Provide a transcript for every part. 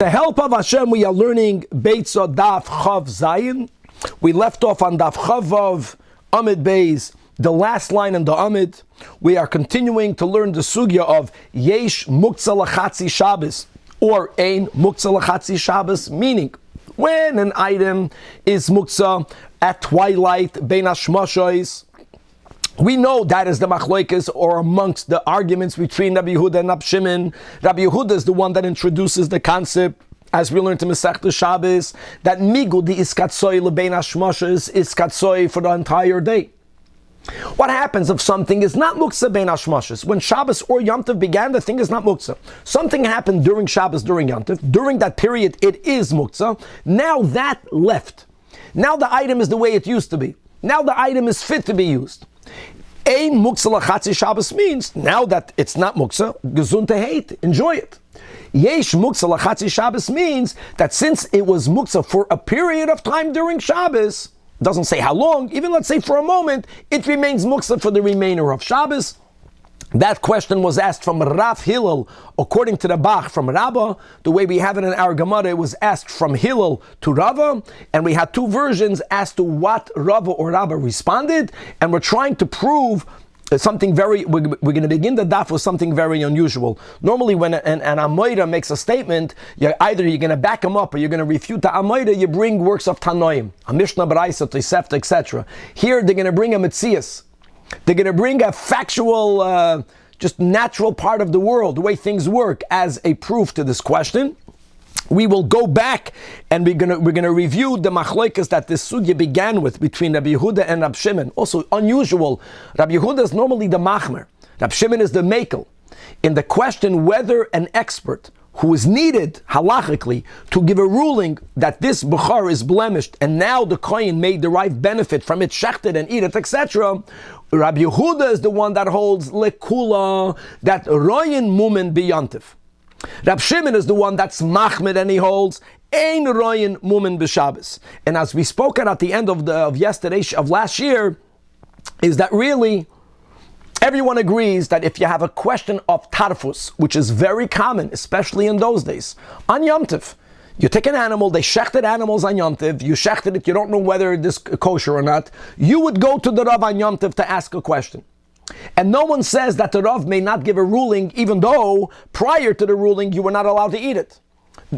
The help of Hashem, we are learning Beitzah Daf Chav Zayin. We left off on Daf Chavav Amid Beis, the last line in the Amid. We are continuing to learn the sugya of Yesh Muktzah Lachatzi Shabbos or Ein Muktzah Lachatzi Shabbos, meaning when an item is Muktzah at twilight, Bein Hashmashos. We know that is the machlokes, or amongst the arguments between Rabbi Yehuda and Rabbi Shimon. Rabbi Yehuda is the one that introduces the concept, as we learned in Masechta Shabbos, that migudi is katzoi lebein hashmashos is katzoi for the entire day. What happens if something is not muktzah bein hashmashos? When Shabbos or Yom Tov began, the thing is not muktzah. Something happened during Shabbos, during Yom Tov. During that period, it is muktzah. Now that left. Now the item is the way it used to be. Now the item is fit to be used. Ein muktzah lachatzi Shabbos means now that it's not muktzah, gesund hate, enjoy it. Yesh muktzah lachatzi Shabbos means that since it was muktzah for a period of time during Shabbos, doesn't say how long, even let's say for a moment, it remains muktzah for the remainder of Shabbos. That question was asked from Rav Hillel, according to the Bach from Rabbah. The way we have it in our Gemara, it was asked from Hillel to Rava, and we had two versions as to what Rava or Rabbah responded, and we're trying to prove something very, we're going to begin the daf with something very unusual. Normally when an Amoida makes a statement, either you're going to back him up or you're going to refute the Amoida, you bring works of Tanoim, a Mishnah, Beitzah, Tosefta, etc. Here they're going to bring a Metzias. They're going to bring a factual, just natural part of the world, the way things work, as a proof to this question. We will go back and we're going to review the machlokes that this sugya began with between Rabbi Yehuda and Rabbi Shimon. Also unusual. Rabbi Yehuda is normally the machmer. Rabbi Shimon is the mekel. In the question whether an expert who is needed halachically to give a ruling that this bukhar is blemished and now the kohen may derive benefit from it, shechted and eat it, etc. Rabbi Yehuda is the one that holds lekula, that royin mumen biyantiv. Rabbi Shimon is the one that's machmed and he holds ein royin mumen b'Shabbos. And as we spoke at the end of last year, is that really everyone agrees that if you have a question of tarfus, which is very common, especially in those days, on Yom Tov, you take an animal, they shechted animals on Yom Tov, you shechted it, you don't know whether it is kosher or not, you would go to the Rav on Yom Tov to ask a question. And no one says that the Rav may not give a ruling, even though prior to the ruling you were not allowed to eat it.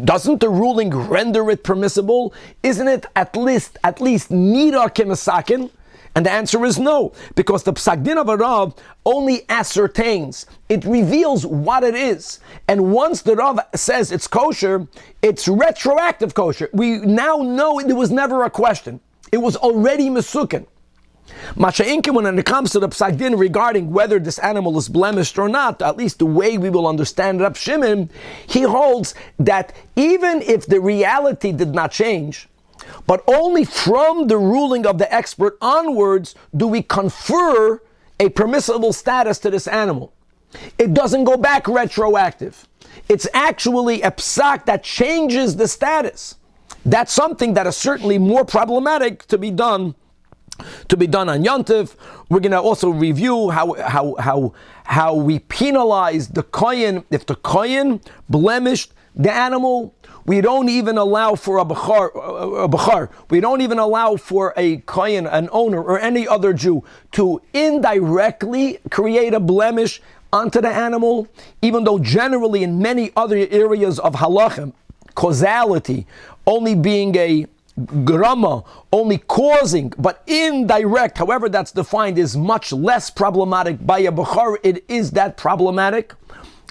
Doesn't the ruling render it permissible? Isn't it at least nida kemasakin? And the answer is no, because the psak din of a Rav only ascertains, it reveals what it is. And once the Rav says it's kosher, it's retroactive kosher. We now know there was never a question. It was already mesukin. Masha'inkin, when it comes to the psak din regarding whether this animal is blemished or not, at least the way we will understand Rab Shimon, he holds that even if the reality did not change, but only from the ruling of the expert onwards do we confer a permissible status to this animal. It doesn't go back retroactive. It's actually a psak that changes the status. That's something that is certainly more problematic to be done on Yom Tov. We're going to also review how we penalize the kohen if the kohen blemished the animal. We don't even allow for a bachar. We don't even allow for a kohen, an owner, or any other Jew to indirectly create a blemish onto the animal, even though generally in many other areas of halachim, causality only being a grama, only causing, but indirect, however that's defined, is much less problematic. By a bachar, it is that problematic.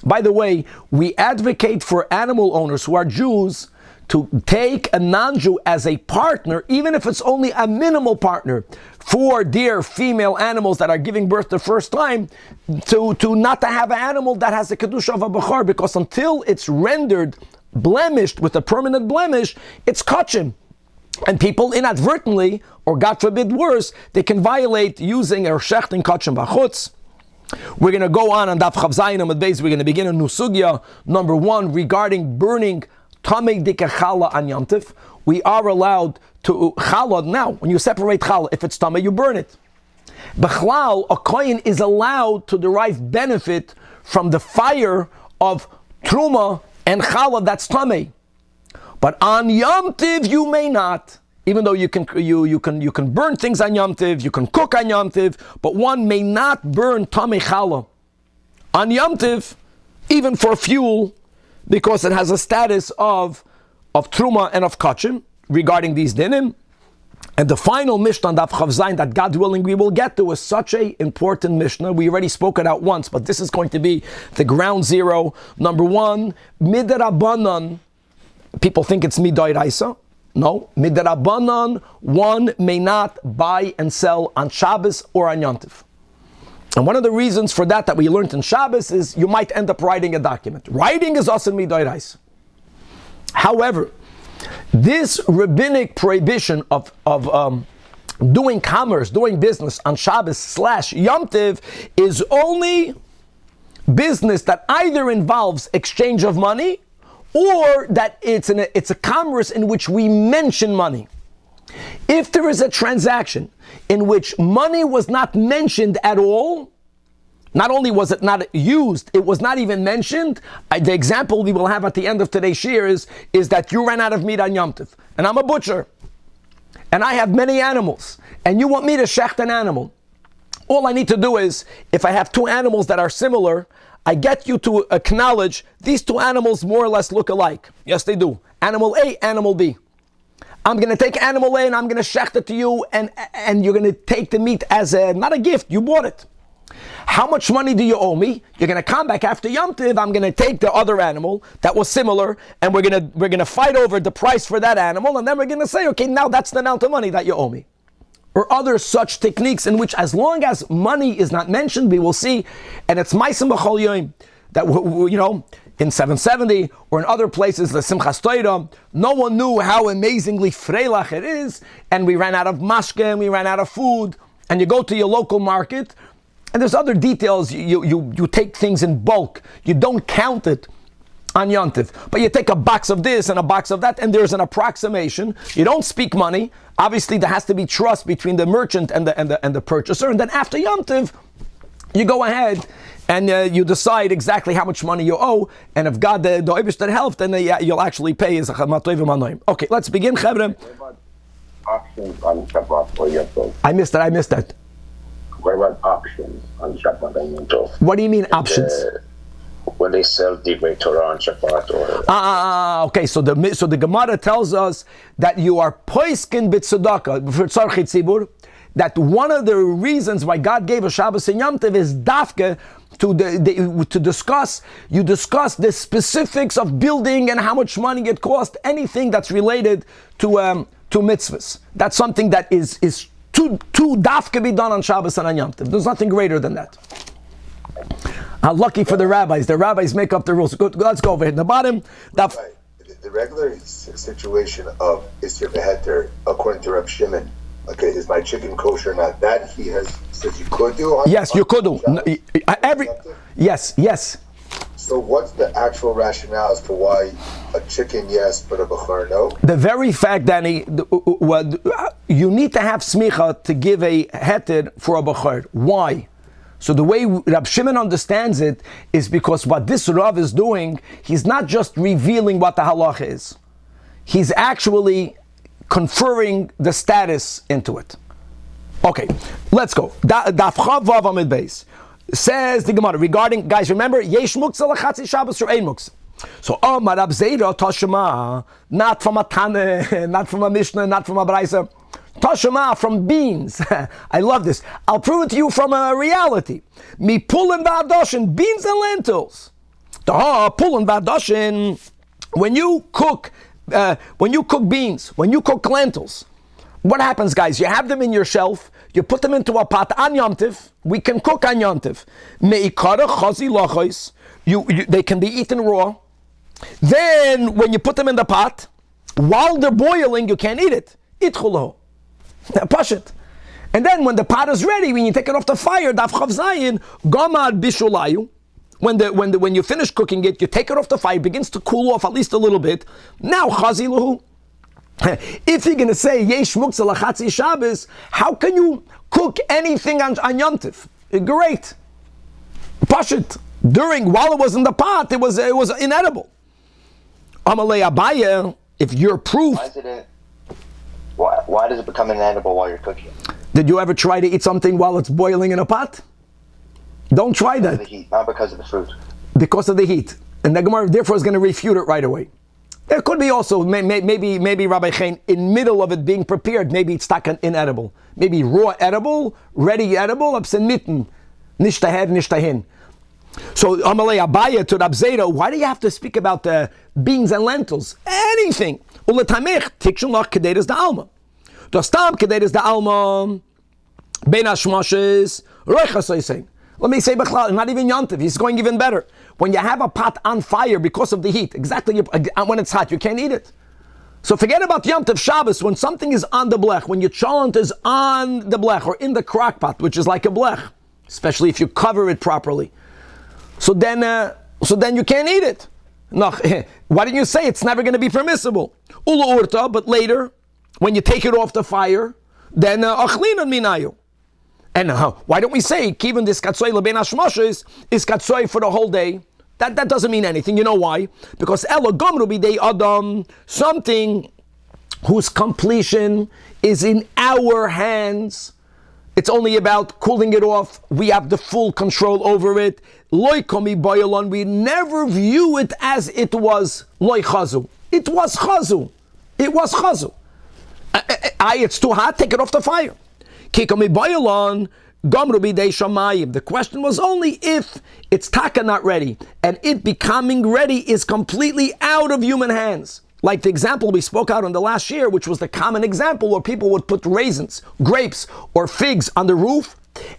By the way, we advocate for animal owners who are Jews to take a non-Jew as a partner, even if it's only a minimal partner, for dear female animals that are giving birth the first time, to not to have an animal that has the kedusha of a bachar, because until it's rendered blemished with a permanent blemish, it's kachim. And people inadvertently, or God forbid worse, they can violate using or shechting kachim b'chutz. We're going to go on Daf Chav Zayin Amud Beis. We're going to begin a new sugya. Number one, regarding burning tamei dika chala on Yom Tov. We are allowed to chala. Now, when you separate chala, if it's tamei, you burn it. B'chlal, a kohen is allowed to derive benefit from the fire of truma and chala that's tamei. But on Yom Tiv you may not. Even though you can burn things on Yom Tiv, you can cook on Yom Tiv, but one may not burn tamei challah on Yom Tiv, even for fuel, because it has a status of truma and of kachim regarding these dinim. And the final Mishnah on Daf Chav Zayin that God willing we will get to is such a important Mishnah. We already spoke it out once, but this is going to be the ground zero. Number one, midrabanan. People think it's midoraisa. No, midrabanan, one may not buy and sell on Shabbos or on Yom Tov. And one of the reasons for that we learned in Shabbos is you might end up writing a document. Writing is also midoraisa. However, this rabbinic prohibition of doing commerce, doing business on Shabbos / Yom Tov is only business that either involves exchange of money or that it's a commerce in which we mention money. If there is a transaction in which money was not mentioned at all, not only was it not used, it was not even mentioned. The example we will have at the end of today's shiur is that you ran out of meat on Yom Tov, and I'm a butcher, and I have many animals, and you want me to shecht an animal. All I need to do is, if I have two animals that are similar, I get you to acknowledge these two animals more or less look alike. Yes, they do. Animal A, animal B. I'm going to take animal A and I'm going to shecht it to you, and you're going to take the meat as not a gift, you bought it. How much money do you owe me? You're going to come back after Yom Tov. I'm going to take the other animal that was similar, and we're going to fight over the price for that animal, and then we're going to say, okay, now that's the amount of money that you owe me. Or other such techniques in which, as long as money is not mentioned, we will see, and it's ma'asim b'chol yom, that in 770 or in other places, the Simchas Torah, no one knew how amazingly freilach it is, and we ran out of mashke, and we ran out of food, and you go to your local market. And there's other details. You take things in bulk. You don't count it on Yom Tov. But you take a box of this and a box of that, and there's an approximation. You don't speak money. Obviously, there has to be trust between the merchant and the purchaser. And then after Yom Tov, you go ahead and you decide exactly how much money you owe. And if God, the Eibishter helped, then you'll actually pay. Okay, let's begin, Chevron. Options on Shabbat or Yom Tov. I missed that. What about options on Shabbat and Yom Tov? What do you mean options? When they sell Divrei Torah on Shabbat or... Okay, so the Gemara tells us that you are poiskin b'tzedakah, for tzarchei tzibur, that one of the reasons why God gave a Shabbos and Yom Tov is dafke to discuss the specifics of building and how much money it cost, anything that's related to mitzvahs. That's something that is too daf can be done on Shabbos and on Yom Tov. There's nothing greater than that. Lucky for the rabbis. The rabbis make up the rules. Good, let's go over here. The bottom. The regular situation of Isser Beheter, according to Reb Shimon, okay, is my chicken kosher or not? That he says you could do. Yes, you could do. Yes. So what's the actual rationale as to why a chicken yes, but a bachar no? The very fact, Danny, you need to have smicha to give a heter for a bachar. Why? So the way Rab Shimon understands it is because what this Rav is doing, he's not just revealing what the halacha is. He's actually conferring the status into it. Okay, let's go. Daf Chav Vav Amid Beis. Says the Gemara regarding, guys, remember, yesh muktzah lechatzi Shabbos or ein muktzah. So, Omar Rab Zeira Tashema, not from a Tanach, not from a Mishnah, not from a Beitzah. Tashema from beans. I love this. I'll prove it to you from a reality. Mi pulin v'adoshin, beans and lentils. Pulin v'adoshin. When you cook beans, when you cook lentils, what happens, guys? You have them in your shelf. You put them into a pot on Yom Tov. We can cook on Yom Tov. Me'ikara chazi lachos. They can be eaten raw. Then, when you put them in the pot, while they're boiling, you can't eat it. Itchulo. Push it. And then, when the pot is ready, when you take it off the fire, daf chav zayin, gamad bishulayu. When you finish cooking it, you take it off the fire, it begins to cool off at least a little bit. Now, chazi lahu. If you're going to say yesh muktzah lechatzi Shabbos, how can you cook anything on Yom Tov? Great. Pashit. While it was in the pot, it was inedible. Amalei Abaye, if your proof... Why does it become inedible while you're cooking? Did you ever try to eat something while it's boiling in a pot? Don't try that. Because of the heat, not because of the fruit. Because of the heat. And the Gemara therefore is going to refute it right away. There could be also, maybe Rabbi Chaim, in middle of it being prepared, maybe it's stuck inedible. Maybe raw edible, ready edible, absen mitten. Nicht daher, nicht dahin. So, Amalei Abaya to Rab Zera, why do you have to speak about beans and lentils? Anything. Uletamech, tikshun lach kederes da alma. Dostam kederes da alma, ben hashmoshes, roichas saying. Let me say, not even Yontiv, he's going even better. When you have a pot on fire because of the heat, exactly when it's hot, you can't eat it. So forget about Yontiv Shabbos, when something is on the blech, when your cholent is on the blech, or in the crock pot, which is like a blech, especially if you cover it properly. So then you can't eat it. No, why didn't you say it's never going to be permissible? Ula urta, but later, when you take it off the fire, then achlinan minayu. And why don't we say, even this katsoy leben hashmoshes is katsoy for the whole day? That doesn't mean anything. You know why? Because elo gomru bidei adam, something whose completion is in our hands. It's only about cooling it off. We have the full control over it. Loi komi boyalon. We never view it as it was loi chazu. It was chazu. It was chazu. It's too hot. Take it off the fire. The question was only if it's taka not ready, and it becoming ready is completely out of human hands. Like the example we spoke out on the last year, which was the common example where people would put raisins, grapes, or figs on the roof,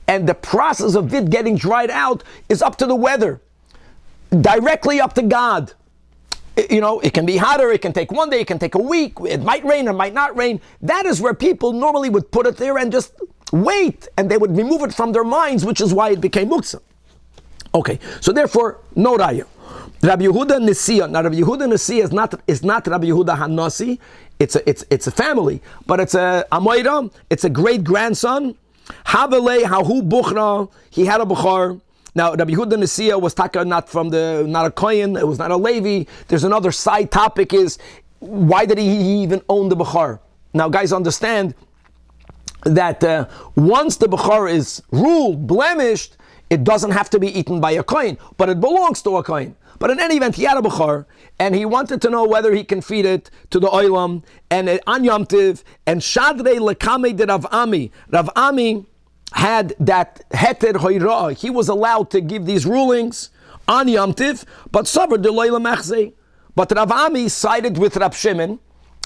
and the process of it getting dried out is up to the weather, directly up to God. It can be hotter, it can take one day, it can take a week, it might rain or might not rain. That is where people normally would put it there and just wait, and they would remove it from their minds, which is why it became muktzah. Okay, so therefore, no raya. Rabbi Yehuda Nesiya. Now Rabbi Yehuda Nesiya is not Rabbi Yehuda Hanasi. It's a family, but it's a Amoira, it's a great grandson. Havele Hahu Buchra, he had a Bukhar. Now, Rabbi Yehuda Nesiya was taka not a Kohen, it was not a Levi. There's another side topic is, why did he even own the Bechar? Now, guys, understand that once the Bechar is ruled, blemished, it doesn't have to be eaten by a Kohen, but it belongs to a Kohen. But in any event, he had a Bechar, and he wanted to know whether he can feed it to the Oilam, and an Yom Tiv, and Shadrei Lekame de Rav Ami. Rav Ami had that heter hoira, he was allowed to give these rulings on Yom Tiv, but Savar de Loila Mechzei. But Rav Ami sided with Rav Shimon,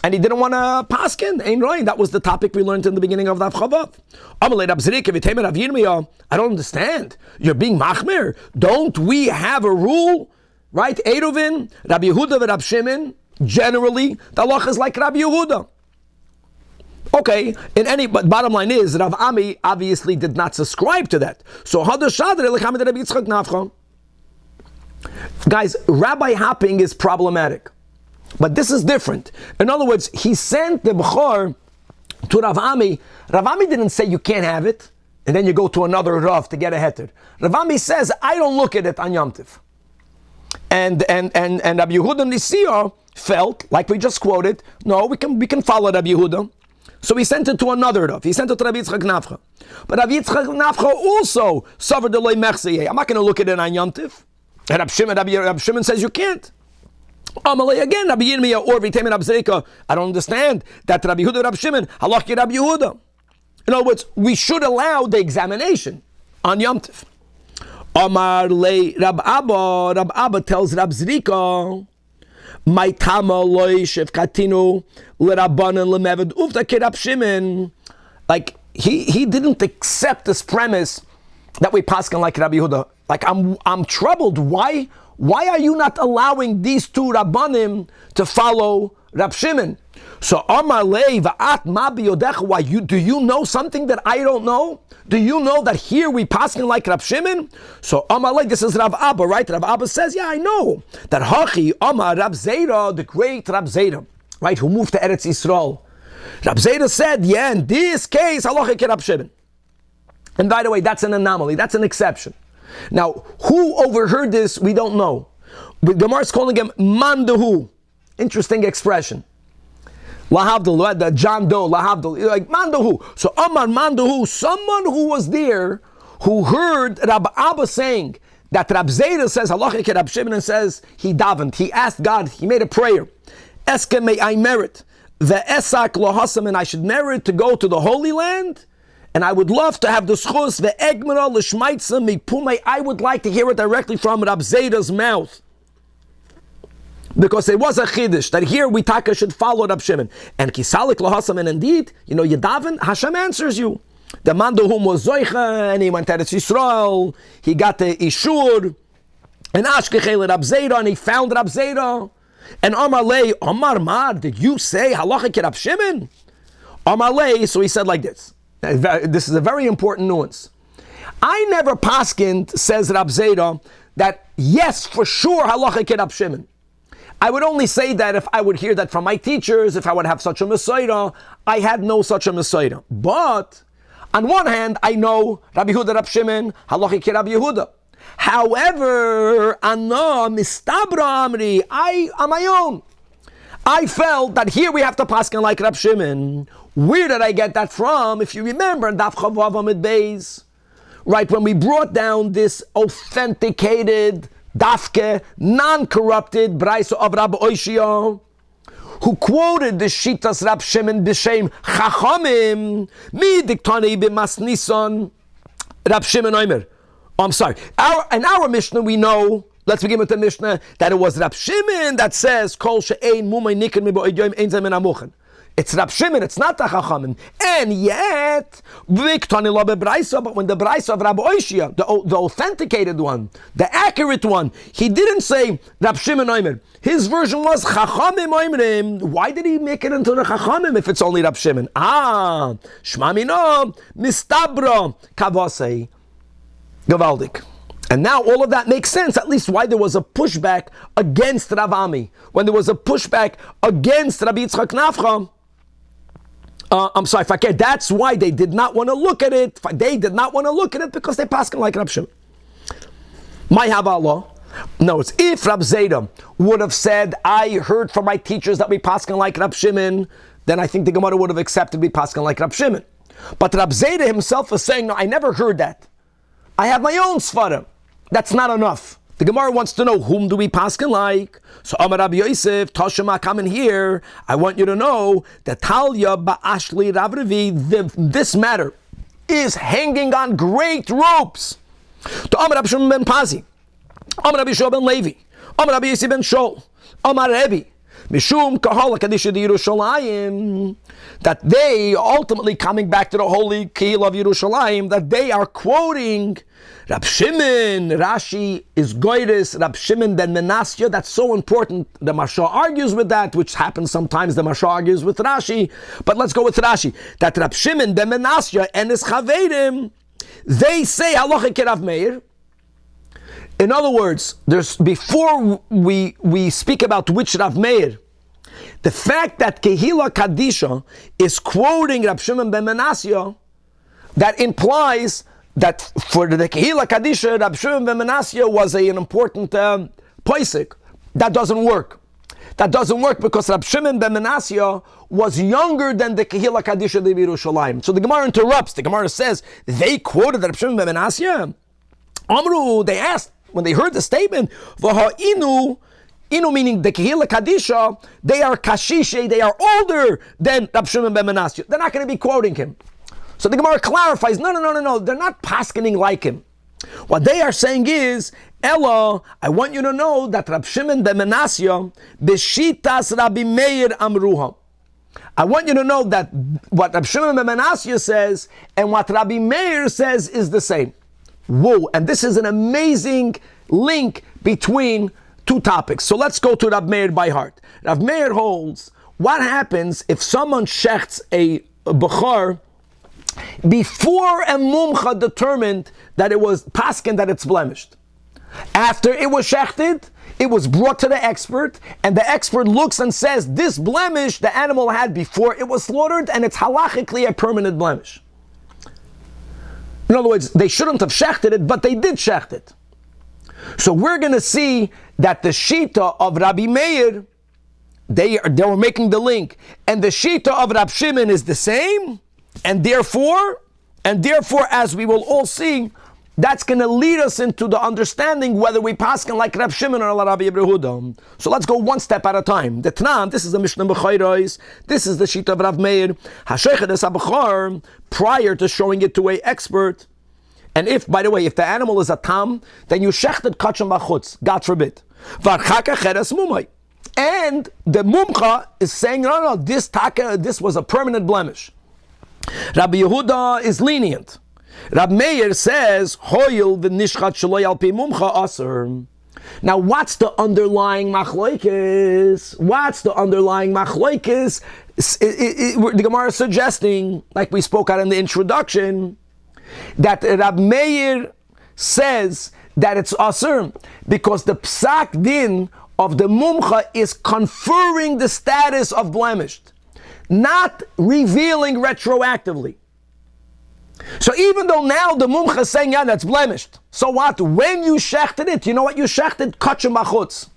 and he didn't want to paskin. Ein roin. That was the topic we learned in the beginning of Daf Chavav. I don't understand. You're being machmer. Don't we have a rule, right? Eruvin, Rabbi Yehuda and Rav Shimon. Generally, the halacha is like Rabbi Yehuda. Okay, but bottom line is, Rav Ami obviously did not subscribe to that. So, guys, rabbi hopping is problematic. But this is different. In other words, he sent the Bechor to Rav Ami. Rav Ami didn't say you can't have it, and then you go to another Rav to get a heter. Rav Ami says, I don't look at it on Yom Tiv. And Rabbi Yehuda Nesiya felt, like we just quoted, no, we can follow Rabbi Yehuda. So he sent it to another Rav. He sent it to Rabbi Yitzchak Nafcha. But Rabbi Yitzchak Nafcha also suffered the loy mechzei. I'm not going to look at it on Yom Tiv. And Rabbi Shimon says you can't. Amalei again, Rabbi Yirmiyah or Vitemin Rabbi Zerika. I don't understand that Rabbi Yehuda, Rabbi Shimon, halach Rabbi Yehuda. In other words, we should allow the examination on Yom Tiv. Amar le Rab Abba tells Rabbi Zerika, my tama loy shefkatinu l'rabbanan l'meved ufta kerab Shimon. Like he didn't accept this premise that we paskin like Rabbi Yehuda. Like I'm troubled. Why are you not allowing these two rabbanim to follow Rab Shimon? So Amar lei va'at ma biyodecha. Why do you know something that I don't know? Do you know that here we paskin like Rab Shimon? So Amar lei, this is Rav Abba, right? Rav Abba says, yeah, I know that Hachi Amar Rab Zera, the great Rab Zera, right, who moved to Eretz Yisrael. Rab Zera said, yeah, in this case, halacha Rab Shimon. And by the way, that's an anomaly. That's an exception. Now, who overheard this, we don't know. But Gemara is calling him Mandahu. Interesting expression. Lahavdil, the John Doe, Lahavdil, like Mandahu. So Amar Mandahu, someone who was there, who heard Rabbi Abba saying that Rab Zera says, Halacha Rab Shimon, and says he davened, he asked God, he made a prayer. Eske may I merit the Esak Lohasam, and I should merit to go to the Holy Land, and I would love to have the schus the Egmara Lishmaitza Mipumei. I would like to hear it directly from Rab Zera's mouth. Because it was a chiddush that here we taka should follow Rab Shimon. And kisalik lohasam, and indeed, you daven, Hashem answers you. The man to whom was zoicha, and he went to Yisrael, he got the ishur, and ashkechel Rab Zera, and he found Rab Zera. And Amar Lei, Amar Mar, did you say halacha Rab Shimon? Amar Lei, so he said like this. This is a very important nuance. I never paskined, says Rab Zera, that yes, for sure halacha Rab Shimon. I would only say that if I would hear that from my teachers, if I would have such a Messiah. I had no such a Messiah. But on one hand, I know Rabbi Yehuda, Rab Shimon, halacha ki Rabbi Yehuda. However, Ana mistabra amri, I on my own, I felt that here we have to paskin like Rab Shimon. Where did I get that from? If you remember, Daf Chavav Amid Beis, right, when we brought down this authenticated Dafke, non-corrupted Beitzah of Rabbi Oishia, who quoted the Shitas Rab Shimon b'shem Chachamim, mi diktani b'mas Nisan, Rab Shimon Omer. Oh, I'm sorry. In our Mishnah we know, let's begin with the Mishnah, that it was Rab Shimon that says, Kol she'ein mumay niken mi bo'edyom ein zeh min amuchen. It's Rab Shimon, it's not the Chachamim. And yet, but when the Beitzah of Rabbi Oishia, the authenticated one, the accurate one, he didn't say Rab Shimon Omer. His version was Chachamim Oimrim. Why did he make it into the Chachamim if it's only Rab Shimon? Shma mino, mistabra, kavasei, gavaldik. And now all of that makes sense, at least why there was a pushback against Rav Ami. When there was a pushback against Rabbi Yitzchak Nafcha, I'm sorry, Fakir, that's why they did not want to look at it. They did not want to look at it because they paskin like Rab Shimon. My Havala. No, it's if Rab Zera would have said, I heard from my teachers that we paskin like Rab Shimon, then I think the Gemara would have accepted we paskin like Rab Shimon. But Rab Zera himself is saying, no, I never heard that. I have my own svarim. That's not enough. The Gemara wants to know, whom do we paskin like? So Amar Rabbi Yosef, Toshima, come in here. I want you to know that Talia ba'ashli Rav Revi, this matter is hanging on great ropes. To Amar Rabbi Shimon ben Pazi, Amar Rabbi Shua ben Levi, Amar Rabbi Yosef ben Shol, Amar Rebbe, Mishum Kahala Kadisha de Yerushalayim, that they ultimately coming back to the holy Kehillah of Yerushalayim, that they are quoting Rab Shimon. Rashi is Goyres, Rab Shimon ben Menasya. That's so important. The Marsha argues with that, which happens sometimes. The Marsha argues with Rashi, but let's go with Rashi. That Rab Shimon ben Menasya and his Chaverim, they say Halacha ki Rav Meir. In other words, before we speak about which Rav Meir, the fact that Kehillah Kadisha is quoting Rab Shimon ben Menasya, that implies that for the Kehillah Kadisha, Rab Shimon ben Menasya was an important poisik. That doesn't work. That doesn't work because Rab Shimon ben Menasya was younger than the Kehillah Kadisha de Yerushalayim. So the Gemara interrupts. The Gemara says, they quoted Rab Shimon ben Menasya. Amru, they asked, when they heard the statement, V'ha'inu, Inu meaning the Kehillah Kadisha, they are kashishe, they are older than Rab Shimon ben Menasya. They're not going to be quoting him. So the Gemara clarifies, no, they're not paskening like him. What they are saying is, Ella, I want you to know that Rab Shimon ben Menasya, Beshitas Rabbi Meir Amruha. I want you to know that what Rab Shimon ben Menasya says and what Rabbi Meir says is the same. Whoa, and this is an amazing link between two topics. So let's go to Rab Meir by heart. Rab Meir holds, what happens if someone shechts a bechor before a mumcha determined that it was paskin, that it's blemished? After it was shechted, it was brought to the expert, and the expert looks and says, this blemish the animal had before it was slaughtered, and it's halachically a permanent blemish. In other words, they shouldn't have shechted it, but they did shecht it. So we're going to see that the shita of Rabbi Meir they were making the link, and the shita of Rab Shimon is the same, and therefore, as we will all see, that's going to lead us into the understanding whether we paskin like Rab Shimon or Rabbi Yehuda. So let's go one step at a time. The Tanach, this is the Mishnah B'chayros, this is the shita of Rav Meir, Hashaychet es Abachar, prior to showing it to an expert. And if, by the way, if the animal is a tam, then you shechted kacham b'chutz, God forbid. And the mumcha is saying, no, this was a permanent blemish. Rabbi Yehuda is lenient. Rabbi Meir says, hoyil v'nishchat shaloi al pi mumcha aser. Now, what's the underlying machloikis? The Gemara is suggesting, like we spoke out in the introduction, that Rabbi Meir says that it's aser because the psak din of the mumcha is conferring the status of blemished, not revealing retroactively. So even though now the mumcha is saying, yeah, that's blemished, so what? When you shechted it, you know what you shechted? Kachim b'chutz.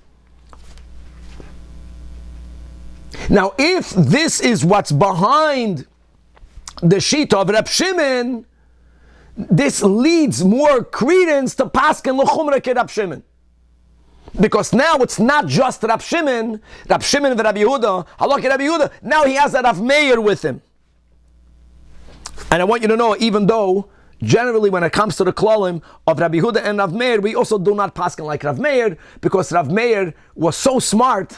Now, if this is what's behind the shita of Reb Shimon, this leads more credence to paskin l'chumra ke Reb Shimon. Because now it's not just Reb Shimon and Rabbi Yehuda, halakha Rabbi Yehuda, now he has a Rav Meir with him. And I want you to know, even though generally when it comes to the klalim of Rabbi Yehuda and Rav Meir, we also do not paskin like Rav Meir, because Rav Meir was so smart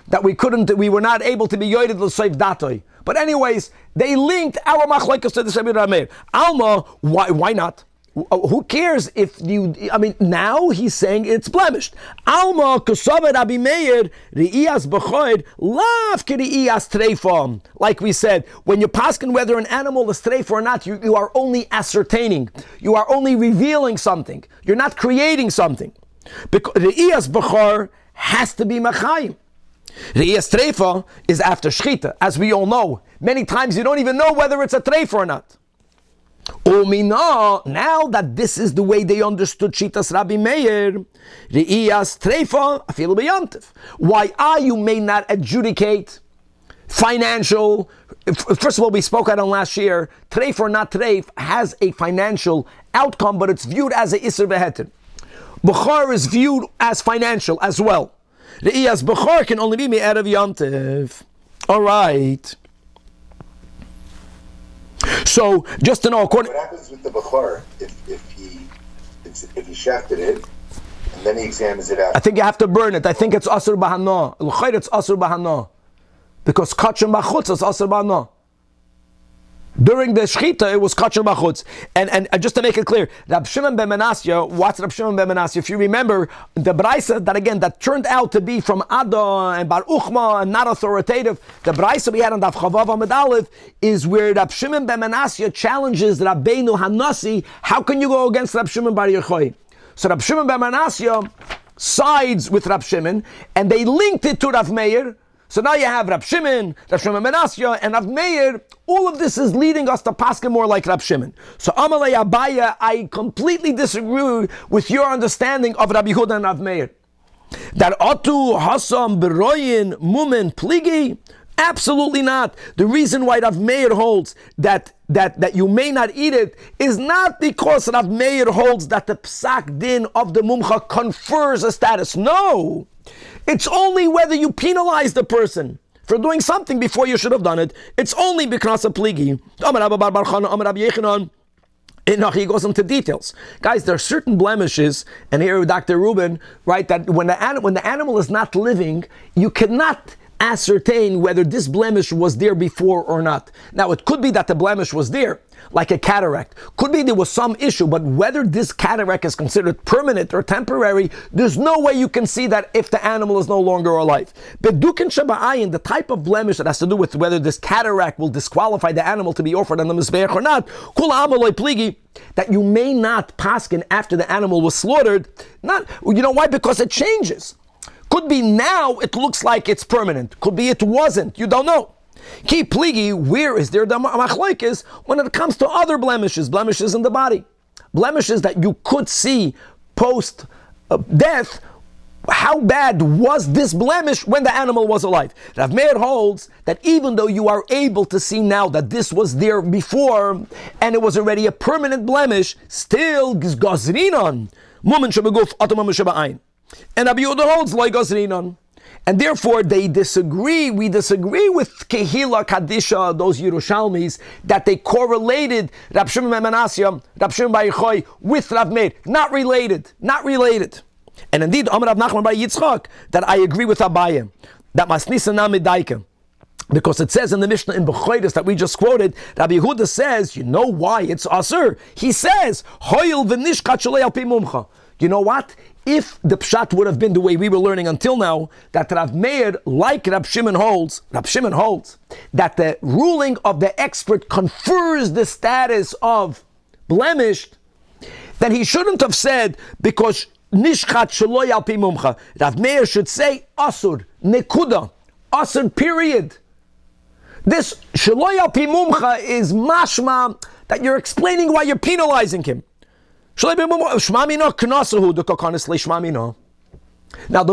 that we were not able to be yoyed l'soif datoi. But anyways, they linked our machlokes to the Rabbi Rav Meir. Alma, why not? Who cares if now he's saying it's blemished. Alma kusava Rabbi Meir re'iyas b'choid lav k're'iyas treifa. Like we said, when you're paskin whether an animal is treifa or not, you are only ascertaining. You are only revealing something. You're not creating something. Because re'iyas b'chor has to be machayim. Re'iyas treifa is after shchita, as we all know. Many times you don't even know whether it's a treifa or not. Now that this is the way they understood Shitas Rabbi Meir, Re'iyas Treifa afilu b'yantiv. Why you may not adjudicate financial. First of all, we spoke out on last year. Treif or not treif has a financial outcome, but it's viewed as a iser beheter. Bechor is viewed as financial as well. Re'iyas Bechor can only be me'erev yantiv. All right. So, just to know, what happens with the Bechor if he shafted it and then he examines it out? I think you have to burn it. I think it's asur b'hana. L'chayr it's asur b'hana, because kachim b'chutz is asur b'hana. During the shchita, it was kachim b'chutz. And just to make it clear, Rab Shimon ben Menasya, what's Rab Shimon ben Menasya? If you remember, the Beitzah that turned out to be from Ada and Bar Uchma and not authoritative, the Beitzah we had on Daf Chavav Amud Aleph is where Rab Shimon ben Menasya challenges Rabbeinu Hanasi, how can you go against Rab Shimon bar Yochai? So Rab Shimon ben Menasya sides with Rab Shimon, and they linked it to Rav Meir. So now you have Rab Shimon ben Menasya, and Rav Meir. All of this is leading us to paskin more like Rab Shimon. So Amalei Abaya, I completely disagree with your understanding of Rabbi Yehuda and Rav Meir. That Otu Hassan Beroyin Mumen Pligi? Absolutely not. The reason why Rav Meir holds that you may not eat it is not because Rav Meir holds that the psak din of the mumcha confers a status. No. It's only whether you penalize the person for doing something before you should have done it. It's only because of pligi. He goes into details. Guys, there are certain blemishes, and here Dr. Rubin, right, that when the animal is not living, you cannot ascertain whether this blemish was there before or not. Now, it could be that the blemish was there, like a cataract. Could be there was some issue, but whether this cataract is considered permanent or temporary, there's no way you can see that if the animal is no longer alive. Bedukin Shaba'ayin, the type of blemish that has to do with whether this cataract will disqualify the animal to be offered on the Mizbeach or not, Kula Amaloi Pligi, that you may not paskin after the animal was slaughtered. Not, you know why? Because it changes. Could be now it looks like it's permanent. Could be it wasn't. You don't know. Ki pligi, where is there the machlokes when it comes to other blemishes in the body? Blemishes that you could see post death, how bad was this blemish when the animal was alive? Rav Meir holds that even though you are able to see now that this was there before and it was already a permanent blemish, still gazrinon mumen shebeguf atamam shebayin. And Rabbi Yehuda holds like gazrinon. And therefore they disagree. We disagree with Kehila Kadisha, those Yerushalmis, that they correlated Rab Shimon ben Manasseh, Rab Shimon bar Yochai with Rav Meir. Not related. And indeed, Amar Rav Nachman bar Yitzchak, that I agree with Abaye, that Masnisa na Medaike. Because it says in the Mishnah in Bechoros that we just quoted, Rabbi Yehuda says, you know why it's Asur? He says, Hoyel v'nishkat shalei al pi mumcha. You know what? If the pshat would have been the way we were learning until now, that Rav Meir, like Rab Shimon holds, that the ruling of the expert confers the status of blemished, then he shouldn't have said, because nishchat shelo al pi mumcha. Rav Meir should say, asur, nekuda, asur, period. This shelo al pi mumcha is mashma, that you're explaining why you're penalizing him. Now, the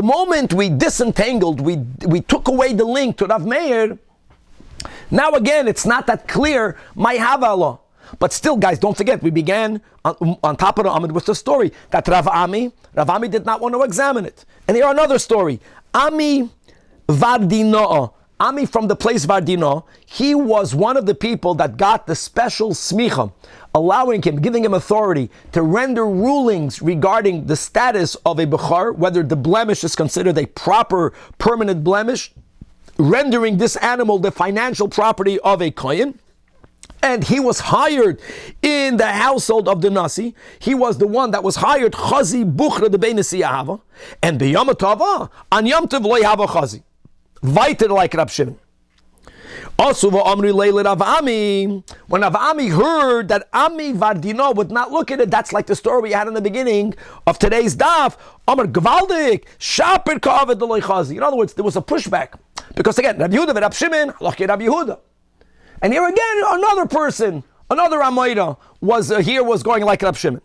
moment we disentangled, we took away the link to Rav Meir, now again, it's not that clear, my havala. But still, guys, don't forget, we began on top of the Amid with the story that Rav Ami did not want to examine it. And here another story. Ami Vardinoa. Ami from the place Vardino, he was one of the people that got the special smicha, allowing him, giving him authority to render rulings regarding the status of a bechar, whether the blemish is considered a proper permanent blemish, rendering this animal the financial property of a kohen. And he was hired in the household of the Nasi. He was the one that was hired, Chazi Buchra de Beinesi Ahava, and the Yom Tova, an Yom Tov lo Yahava Chazi. Weiter like Rab Shimon. Also, when Rav Ami heard that Ami Vardino would not look at it, that's like the story we had in the beginning of today's daf. Amar Gvaldik, Shaper Kaved Deloy Chazi. In other words, there was a pushback. Because again, Rab Yehuda and Rab Shimon, Lochke Rab Yehuda. And here again, another person, another Amoida was going like Rab Shimon.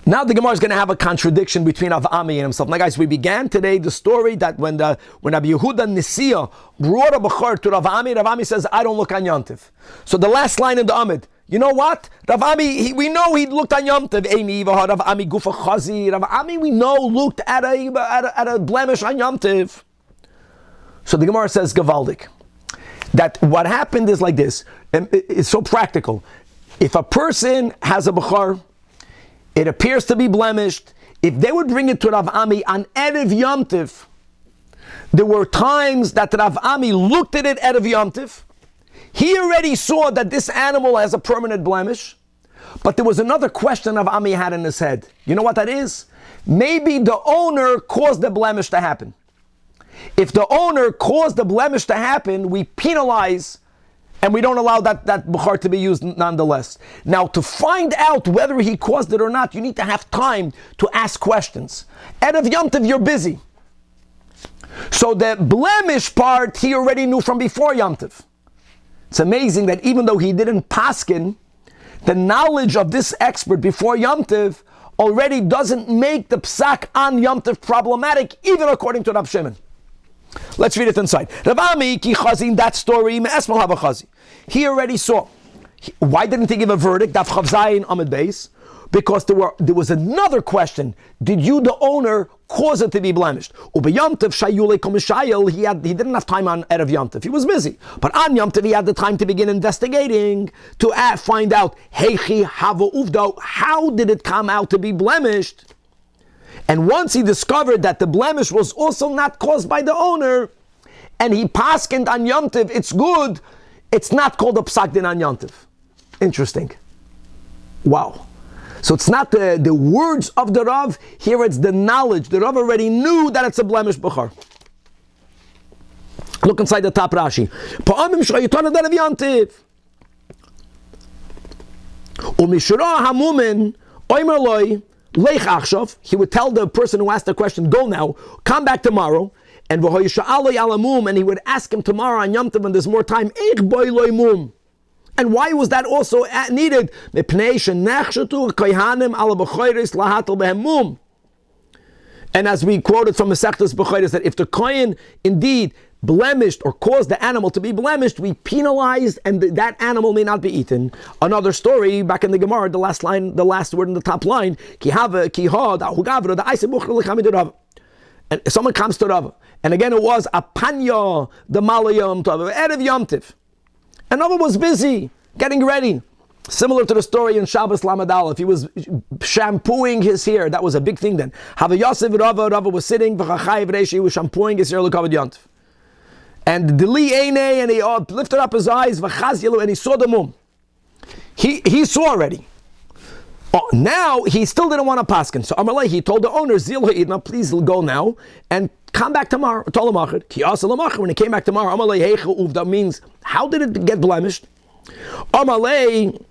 Now the Gemara is going to have a contradiction between Rav Ami and himself. Now guys, we began today the story that when Rabbi Yehuda Nisiya brought a Bechor to Rav Ami says, I don't look on Yom Tov. So the last line in the Amid, you know what? Rav Ami, we know he looked on Yom Tov. Rav Ami Gufa Chazi. Rav Ami, we know, looked at a blemish on Yom Tov. So the Gemara says, Gavaldik, that what happened is like this. It's so practical. If a person has a Bechor, it appears to be blemished. If they would bring it to Rav Ami on Erev Yom Tov, there were times that Rav Ami looked at it Erev Yom Tov. He already saw that this animal has a permanent blemish, but there was another question Rav Ami had in his head. You know what that is? Maybe the owner caused the blemish to happen. If the owner caused the blemish to happen, we penalize and we don't allow that Bechor to be used nonetheless. Now, to find out whether he caused it or not, you need to have time to ask questions. Erev Yom Tov, you're busy. So the blemish part, he already knew from before Yom Tov. It's amazing that even though he didn't paskin, the knowledge of this expert before Yom Tov already doesn't make the psak on Yom Tov problematic, even according to Rav Shimon. Let's read it inside. Rav Ami ki chazi, in that story, me'esmal hava chazi. He already saw. Why didn't he give a verdict? Daf Chav Zayin Amid Beis. Because there was another question. Did you, the owner, cause it to be blemished? Ube Yom Tov shayule komishayel, he didn't have time on Erev Yom Tov. He was busy. But on Yom Tov, he had the time to begin investigating, to find out, heichi hava uvdo, how did it come out to be blemished? And once he discovered that the blemish was also not caused by the owner, and he paskened on Yom Tov, it's good, it's not called a psak din on Yom Tov. Interesting. Wow. So it's not the words of the Rav, here it's the knowledge. The Rav already knew that it's a blemish bechor. Look inside the top Rashi. Pa'amim sh'chayitana d'Erev Yom Tov. U'mishra hamumin oimer loi Leich achshav, he would tell the person who asked the question, go now, come back tomorrow, and he would ask him tomorrow on Yom Tov when there's more time, and why was that also needed? And as we quoted from Masechtas Bechayros, that if the kohen indeed blemished or caused the animal to be blemished, we penalized, and that animal may not be eaten. Another story back in the Gemara, the last line, the last word in the top line, and someone comes to Rav, and again it was a panya the malayam erev yomtiv, and Rav was busy getting ready. Similar to the story in Shabbos Lamed Aleph, he was shampooing his hair. That was a big thing then. Hava Yosef Rava was sitting, he was shampooing his hair, l'kavod yontif. And Dili Eine, and he lifted up his eyes, and he saw the mum. He saw already. Oh, now he still didn't want to paskin. So Amalei, he told the owner, Zil Ha'idna, please go now and come back tomorrow. When he came back tomorrow, Amalei Heicha, that means, how did it get blemished? Amalei,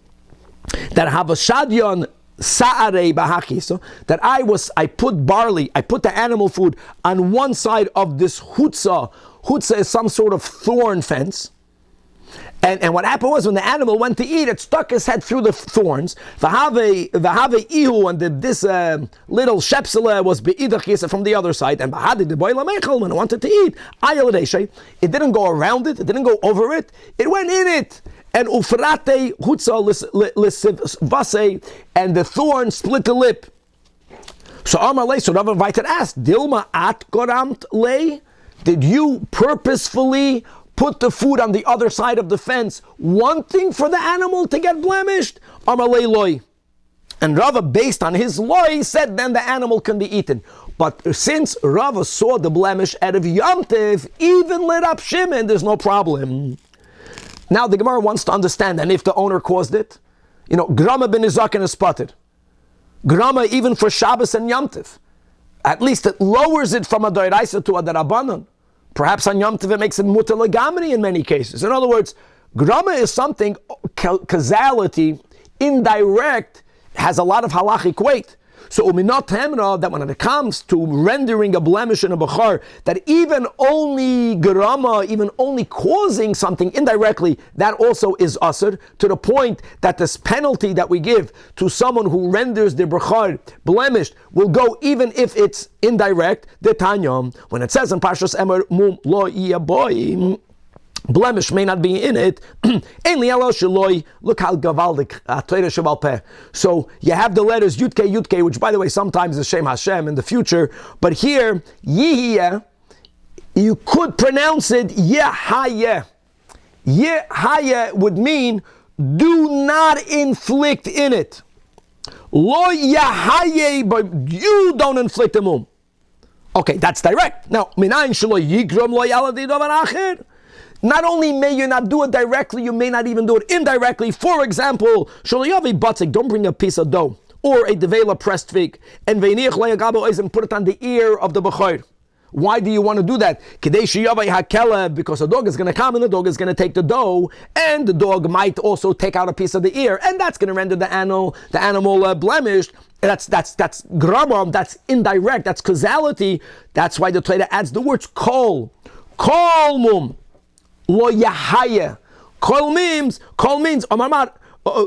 that have a shadyon sa'arei bahaki, so that I put barley, I put the animal food on one side of this hutzah. Hutzah is some sort of thorn fence. And what happened was when the animal went to eat, it stuck his head through the thorns. V'have ihu, and this little shepsele was be'idach from the other side. And b'hadi the boy lamechel, when it wanted to eat, it didn't go around it, it didn't go over it, it went in it. And ufrate hutza vase, and the thorn split the lip. So Amar lei, so Rav invited asked, Dilma at goramt lei? Did you purposefully put the food on the other side of the fence, wanting for the animal to get blemished? Amar lei loi. And Rava, based on his loi, said then the animal can be eaten. But since Rava saw the blemish out of Yom Tov, even lit up Shimon, there's no problem. Now the Gemara wants to understand, and if the owner caused it, grama ben izaken is spotted. Grama even for Shabbos and Yom Tov. At least it lowers it from a doiraisa to a darabanan. Perhaps on Yom Tov it makes it mutar legamri in many cases. In other words, grama is something, causality, indirect, has a lot of halachic weight. So uminat hemra, that when it comes to rendering a blemish in a bachar, that even only grama, even only causing something indirectly, that also is asur, to the point that this penalty that we give to someone who renders the bachar blemished will go even if it's indirect. The Tanyam, when it says in Parshas Emer, mum lo boy, blemish may not be in it. Look how gavaldik Torah Shebal Peh. So you have the letters Yudke, which by the way sometimes is Shem Hashem in the future, but here Yihiyeh, you could pronounce it Yehayeh. Yehayeh would mean do not inflict in it. Lo Yehayeh, but you don't inflict a mum. Okay, that's direct. Now, minayin shelo yigram lo yaladi davar acher. Not only may you not do it directly, you may not even do it indirectly. For example, don't bring a piece of dough or a devela pressed fig and put it on the ear of the bechor. Why do you want to do that? Because a dog is going to come and the dog is going to take the dough, and the dog might also take out a piece of the ear, and that's going to render the animal blemished. That's grama, that's indirect, that's causality. That's why the Torah adds the words kol mum. Lo Yahaya. Kol means Omar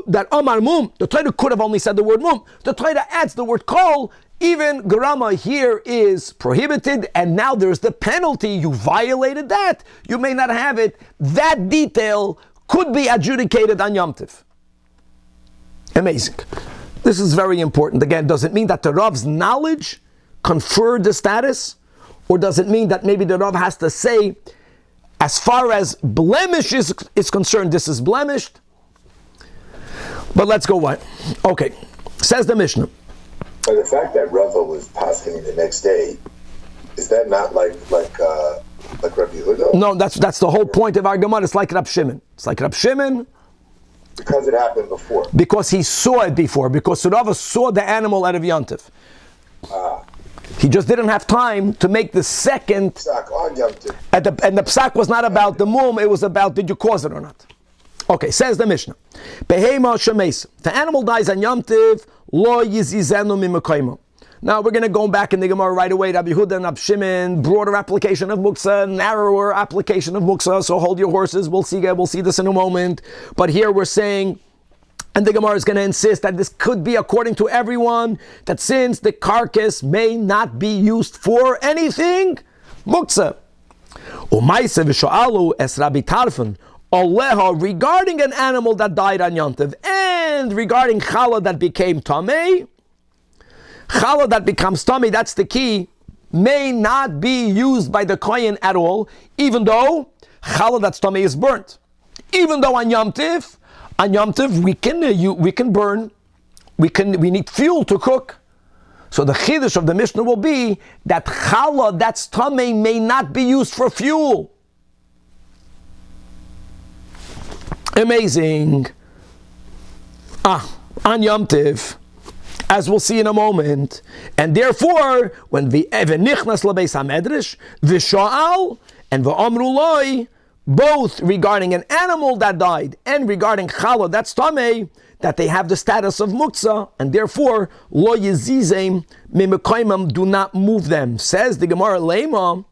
that Omar mum. The Torah could have only said the word mum. The Torah adds the word kol. Even grama here is prohibited, and now there's the penalty. You violated that. You may not have it. That detail could be adjudicated on Yom Tov. Amazing. This is very important. Again, does it mean that the Rav's knowledge conferred the status, or does it mean that maybe the Rav has to say, as far as blemish is concerned, this is blemished? But let's go on. Okay, says the Mishnah. But the fact that Rava was passing the next day, is that not like Rabbi Yehuda? No, that's the whole point of our Gemara. It's like Rab Shimon. It's like Rab Shimon. Because it happened before. Because he saw it before. Because Rava saw the animal out of Yontif. He just didn't have time to make the second psak on Yom Tov. And the psak was not about the mum, it was about did you cause it or not. Okay, says the Mishnah. Behema shemes. The animal dies on Yom Tov, lo yizizenu mimekaymo. Now we're going to go back in the Gemara right away. Rabbi Yehuda and Rabbi Shimon, broader application of muksa, narrower application of muksa. So hold your horses. We'll see this in a moment. But here we're saying And the Gemara is going to insist that this could be according to everyone, that since the carcass may not be used for anything, muktzah. Umaise v'sho'alu es Rabbi Tarfon, Oleha, regarding an animal that died on Yom Tov, and regarding challah that became tamei, challah that becomes tamei, that's the key, may not be used by the kohen at all, even though challah that's tamei is burnt. Even though on Yom Tov we can burn, we need fuel to cook. So the chiddush of the Mishnah will be that challah that's tamei may not be used for fuel. Amazing. On Yom Tov, as we'll see in a moment, and therefore when the nichnas lebeis hamedrash v'sha'al and v'amru loi, both regarding an animal that died and regarding challah that's tamei, that they have the status of muktzah, and therefore lo yezizem mimekayimam, do not move them. Says the Gemara Leima,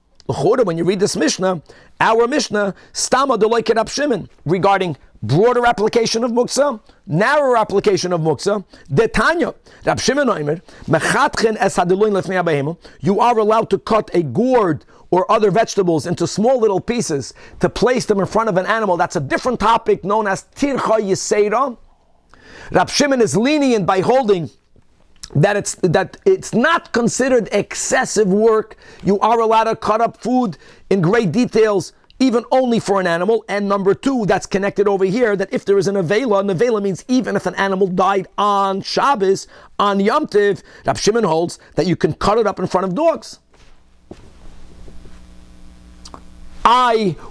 when you read this Mishnah, our Mishnah stama deloiket Rab Shimon, regarding broader application of muktzah, narrower application of muktzah. Detanya, Rab Shimon Omer, mechatchen es hadeloin lefnei habehema, you are allowed to cut a gourd or other vegetables into small little pieces to place them in front of an animal. That's a different topic known as tircha yiseira. Rab Shimon is lenient by holding that it's not considered excessive work. You are allowed to cut up food in great details, even only for an animal. And number two, that's connected over here, that if there is an nevela means even if an animal died on Shabbos, on Yom Tov, Rab Shimon holds that you can cut it up in front of dogs.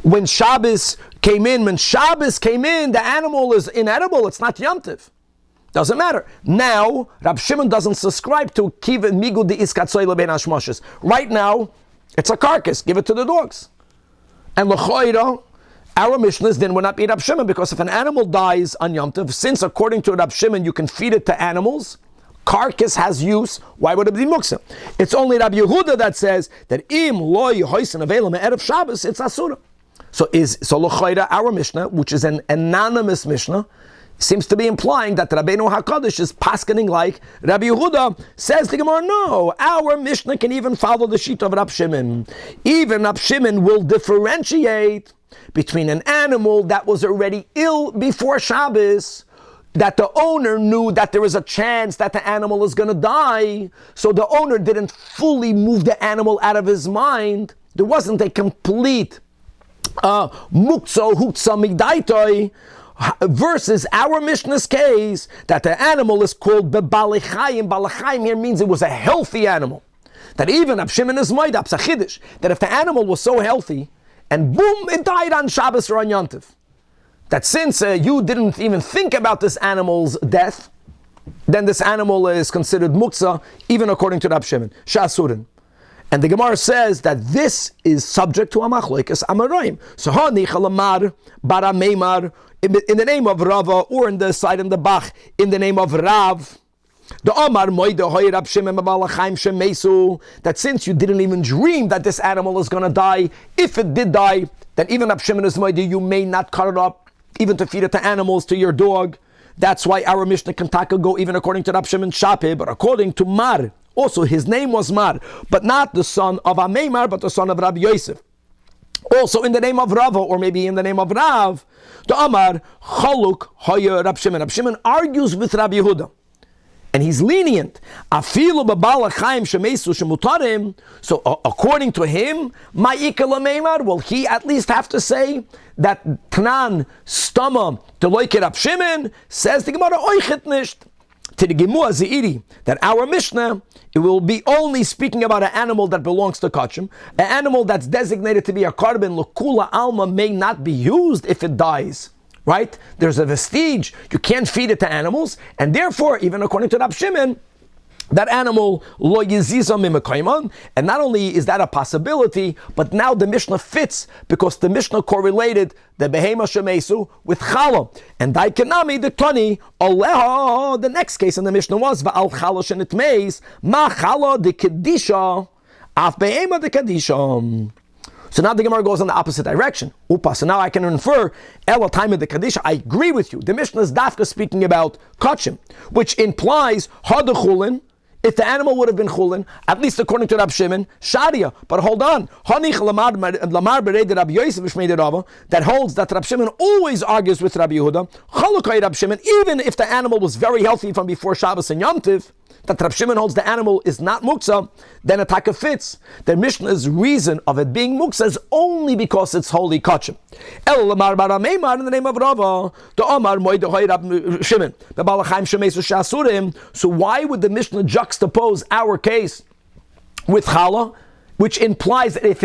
When Shabbos came in, the animal is inedible, it's not Yom Tov. Doesn't matter. Now, Rab Shimon doesn't subscribe to Kiven Migu de Iskatzoy Leben Hashmoshes. Right now, it's a carcass, give it to the dogs. And L'choira, our Mishnahs then will not be Rab Shimon, because if an animal dies on Yom Tov, since according to Rab Shimon you can feed it to animals, carcass has use, why would it be muksa? It's only Rabbi Yehuda that says that im loy hoisen avelem erev Shabbos, it's asura. So L'choira, our Mishnah, which is an anonymous Mishnah, seems to be implying that Rabbeinu HaKadosh is paskening like Rabbi Yehuda. Says the Gemara, no, our Mishnah can even follow the sheet of Rab Shimon. Even Rab Shimon will differentiate between an animal that was already ill before Shabbos, that the owner knew that there is a chance that the animal is going to die, so the owner didn't fully move the animal out of his mind. There wasn't a complete mukso hutza migdaitoi, versus our Mishnah's case that the animal is called bebalechayim. Balechayim here means it was a healthy animal. That even Rab Shimon is moed, chiddush, that if the animal was so healthy and boom, it died on Shabbos or on Yom Tov, that since you didn't even think about this animal's death, then this animal is considered muktzah, even according to Rab Shimon, sha'asurin. And the Gemara says that this is subject to a machlokes amoraim. So hanichalamar barameimar, in the name of Rava, or in the side in the Bach, in the name of Rav, the Omar Moide Hoy Rab Shimon Balachayim Shemesu, that since you didn't even dream that this animal is going to die, if it did die, then even Rab Shimon is Moide, you may not cut it up, even to feed it to animals, to your dog. That's why our Mishnah can go even according to Rab Shimon Shape, but according to Mar, also his name was Mar, but not the son of Ameimar, but the son of Rabbi Yosef. Also in the name of Rava, or maybe in the name of Rav, the Amar Chaluk Hoya Rab Shimon. Rab Shimon argues with Rabbi Yehuda, and he's lenient. Afilu b'balachayim shemesu shemutarim. So according to him, ma'ikal ameimar, will he at least have to say that Tanan stama deloike Rab Shimon? Says the Gemara oichet nisht. To the Gemua Zeiri, that our Mishnah, it will be only speaking about an animal that belongs to Kachim, an animal that's designated to be a carbon, L'kula Alma, may not be used if it dies, right? There's a vestige, you can't feed it to animals, and therefore, even according to Rab Shimon, that animal lo yiziza mimekayman, and not only is that a possibility, but now the Mishnah fits because the Mishnah correlated the behema shemesu with chala, and daikenami the tani oleha. The next case in the Mishnah was va'al chala shenitmeis ma chala de kedisha af behema de kedisha. So now the Gemara goes in the opposite direction. Upa. So now I can infer, Ela time of the Kadisha. I agree with you. The Mishnah is dafka speaking about kachim, which implies hadachulin. If the animal would have been chulin, at least according to Rab Shimon, sharia. But hold on, that holds that Rab Shimon always argues with Rabbi Yehuda. Chalukay Rab Shimon, even if the animal was very healthy from before Shabbos and Yom Tiv, that Rab Shimon holds the animal is not muksa, then a taka fits. The Mishnah's reason of it being muksa is only because it's holy kachim. El lamar bar Meimar in the name of Rava, the Omar Mordechay Rab Shimon, the Balachim Shemesu Shasurim. So why would the Mishnah juxtapose our case with chala, which implies that if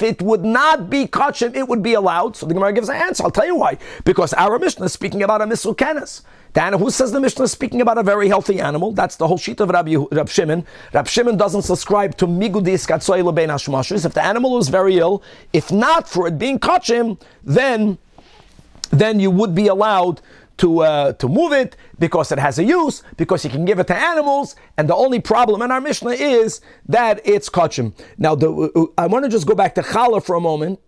it would not be kachim, it would be allowed? So the Gemara gives an answer. I'll tell you why. Because our Mishnah is speaking about a misukenes. Who says the Mishnah is speaking about a very healthy animal? That's the whole sheet of Rab Shimon. Rab Shimon doesn't subscribe to migudis katsoy lebein hashmashis. If the animal was very ill, if not for it being kachim, then you would be allowed to move it because it has a use, because you can give it to animals, and the only problem in our Mishnah is that it's kachim. Now, I want to just go back to challah for a moment,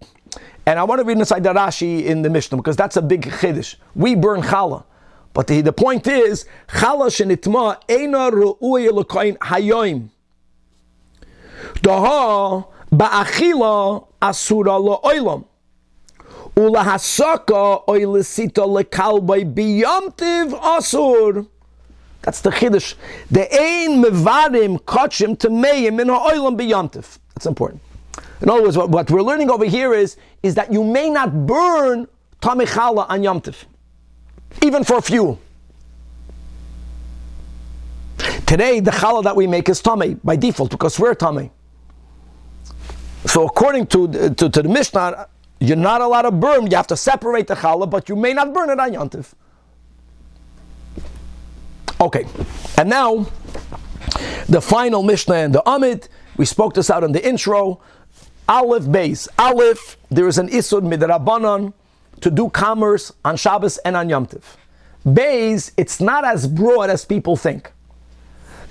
and I want to read inside the Rashi in the Mishnah, because that's a big chiddush. We burn challah. But the point is, challah shenitma eina ru'uy l'koyin hayoim. Daha ba'achila asura lo'olam. Ulahasaka oilisita lekalbay biyamtiv asur. That's the chiddush. The ein mevarim kachim temeim in ha'olam biyamtiv. That's important. In other words, what we're learning over here is that you may not burn tamei challah on yamtiv, even for fuel. Today, the challah that we make is tamei by default because we're tamei. So according to the Mishnah, you're not allowed to burn. You have to separate the challah, but you may not burn it on yontif. Okay, and now the final Mishnah and the Amid. We spoke this out in the intro. Aleph Beis. Aleph, there is an isur midrabanan to do commerce on Shabbos and on Yom Tov. Beis, it's not as broad as people think.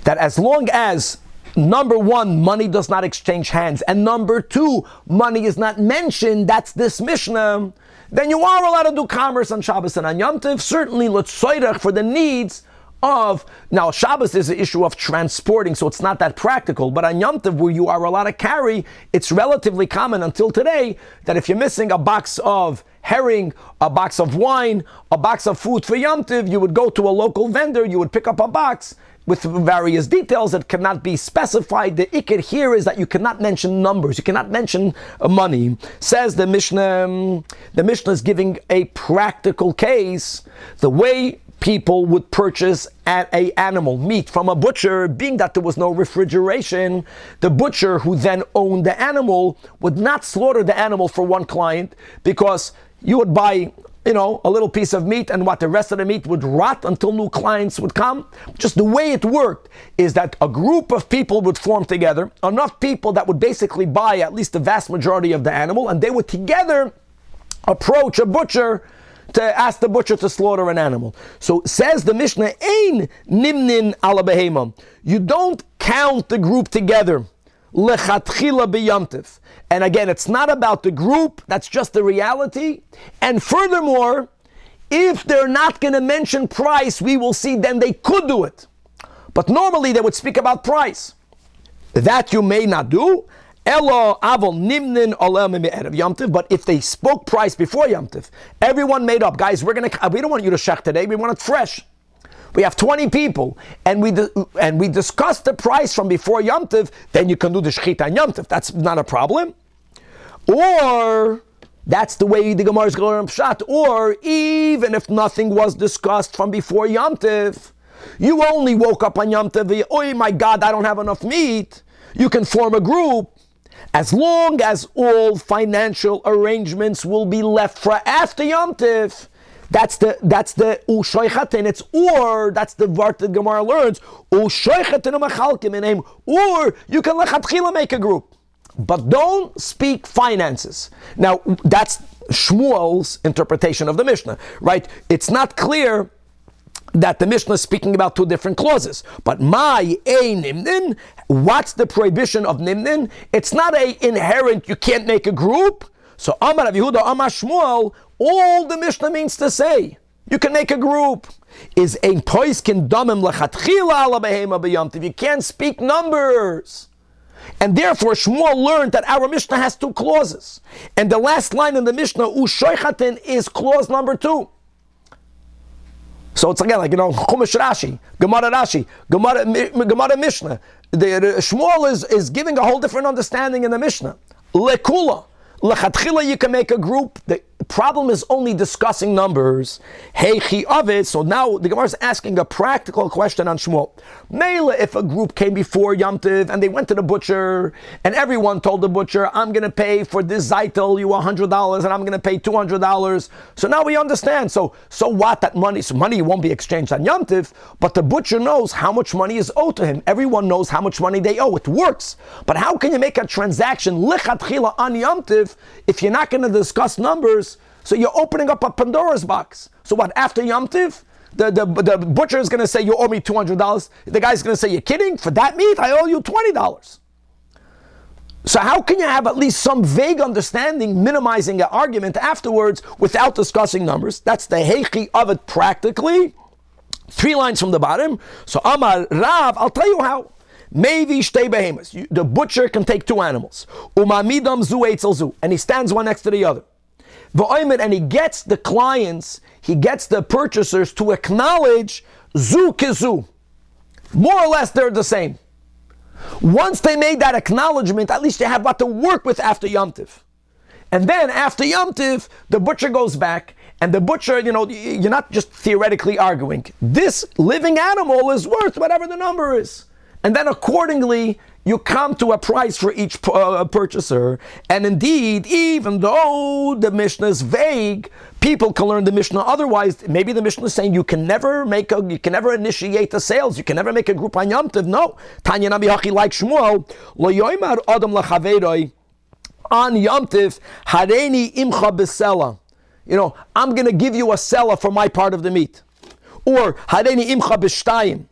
That as long as, number one, money does not exchange hands, and number two, money is not mentioned, that's this Mishnah, then you are allowed to do commerce on Shabbos and on Yom Tov. Certainly, l'tzoyrech, for the needs of, now Shabbos is an issue of transporting, so it's not that practical, but on Yom Tov, where you are allowed to carry, it's relatively common until today that if you're missing a box of herring, a box of wine, a box of food for Yom Tov, you would go to a local vendor, you would pick up a box with various details that cannot be specified. The ikir here is that you cannot mention numbers, you cannot mention money. Says the Mishnah is giving a practical case, the way people would purchase a animal, meat from a butcher, being that there was no refrigeration, the butcher who then owned the animal would not slaughter the animal for one client, because you would buy, a little piece of meat, and the rest of the meat would rot until new clients would come. Just the way it worked is that a group of people would form together, enough people that would basically buy at least the vast majority of the animal, and they would together approach a butcher to ask the butcher to slaughter an animal. So says the Mishnah, Ein nimnin ala behema. You don't count the group together. Lechatchila b'yamtiv. And again, it's not about the group, that's just the reality. And furthermore, if they're not going to mention price, we will see then they could do it. But normally they would speak about price. That you may not do. Elo avol nimnin olem me'erev Yom Tov. But if they spoke price before Yom Tov, everyone made up. Guys, we don't want you to shech today, we want it fresh. We have 20 people, and we discussed the price from before Yom Tov, then you can do the shechita on Yom Tov. That's not a problem. Or, that's the way the Gemara is going to pshat. Or, even if nothing was discussed from before Yom Tov, you only woke up on Yom Tov, oh my God, I don't have enough meat. You can form a group, as long as all financial arrangements will be left for after Yom Tov. That's the ushoichatin. It's or that's the word that Gemara learns. Ushoichatin umachalkim in him. Or you can lechatchila make a group, but don't speak finances. Now that's Shmuel's interpretation of the Mishnah, right? It's not clear that the Mishnah is speaking about two different clauses. But my a nimnin, what's the prohibition of nimnin? It's not a inherent, you can't make a group. So Amar Rav Yehuda, Amar Shmuel, all the Mishnah means to say, you can make a group. Is ein poiskin damim lechatchila ala behema b'yamtiv. You can't speak numbers. And therefore Shmuel learned that our Mishnah has two clauses. And the last line in the Mishnah, Ushoichatin, is clause number 2. So it's again like, Chumash Rashi, Gemara Mishnah. Shmuel is giving a whole different understanding in the Mishnah. Lekula. Lechatchila, you can make a group. The problem is only discussing numbers. Heichi avid. So now the Gemara is asking a practical question on Shmuel. Mela, if a group came before Yom Tov and they went to the butcher and everyone told the butcher, I'm going to pay for this zaitel you $100 and I'm going to pay $200. So now we understand. So what? That money? So money won't be exchanged on Yom Tov, but the butcher knows how much money is owed to him. Everyone knows how much money they owe. It works. But how can you make a transaction lichatchila on Yom Tov if you're not going to discuss numbers? So you're opening up a Pandora's box. So what, after Yom Tov, the butcher is going to say, you owe me $200. The guy's going to say, you're kidding? For that meat, I owe you $20. So how can you have at least some vague understanding, minimizing an argument afterwards without discussing numbers? That's the heichi of it practically. 3 lines from the bottom. So Amar Rav, I'll tell you how. Maybe shtei behemoths. The butcher can take 2 animals. Umamidam zu eitzel zu. And he stands one next to the other. And he gets the clients, he gets the purchasers to acknowledge zu kizu. More or less they're the same. Once they made that acknowledgement, at least they have what to work with after Yom Tov. And then after Yom Tov, the butcher goes back, and the butcher, you're not just theoretically arguing. This living animal is worth whatever the number is. And then accordingly, you come to a price for each purchaser. And indeed, even though the Mishnah is vague, people can learn the Mishnah otherwise. Maybe the Mishnah is saying you can never initiate the sales. You can never make a group on Yom Tov. No. Tanya Nabi Hachi like Shmuel, Lo yoimar adam lachaveiroi on Yom Tov, Hareini imcha besela. I'm going to give you a selah for my part of the meat. Or Hareini imcha b'shtayim.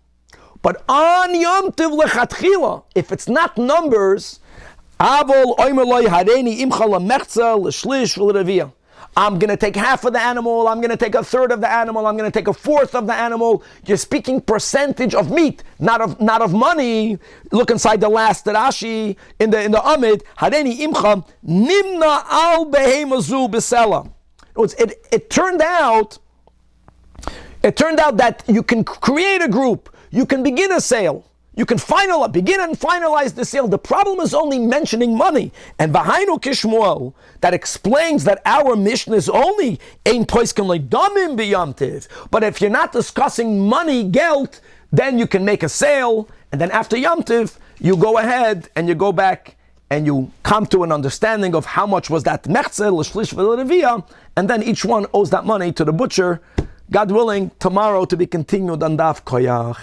But on Yom Tov lechatchila, if it's not numbers, avol oimerloi hareni imcha lemechza l'shlish v'lerevia. I'm going to take half of the animal. I'm going to take a third of the animal. I'm going to take a fourth of the animal. You're speaking percentage of meat, not of money. Look inside the last Rashi in the Amid. Hareni imcha nimna al behemazu besela. It turned out that you can create a group. You can begin a sale. You can begin and finalize the sale. The problem is only mentioning money. And V'hainu Kishmuel, that explains that our Mishnah is only ein poiskin le'damim b'yom tiv. But if you're not discussing money, geld, then you can make a sale. And then after Yom Tiv, you go ahead and you go back and you come to an understanding of how much was that mechzer, l'shlish v'lerevia, and then each one owes that money to the butcher. God willing, tomorrow to be continued on Daf Koyach.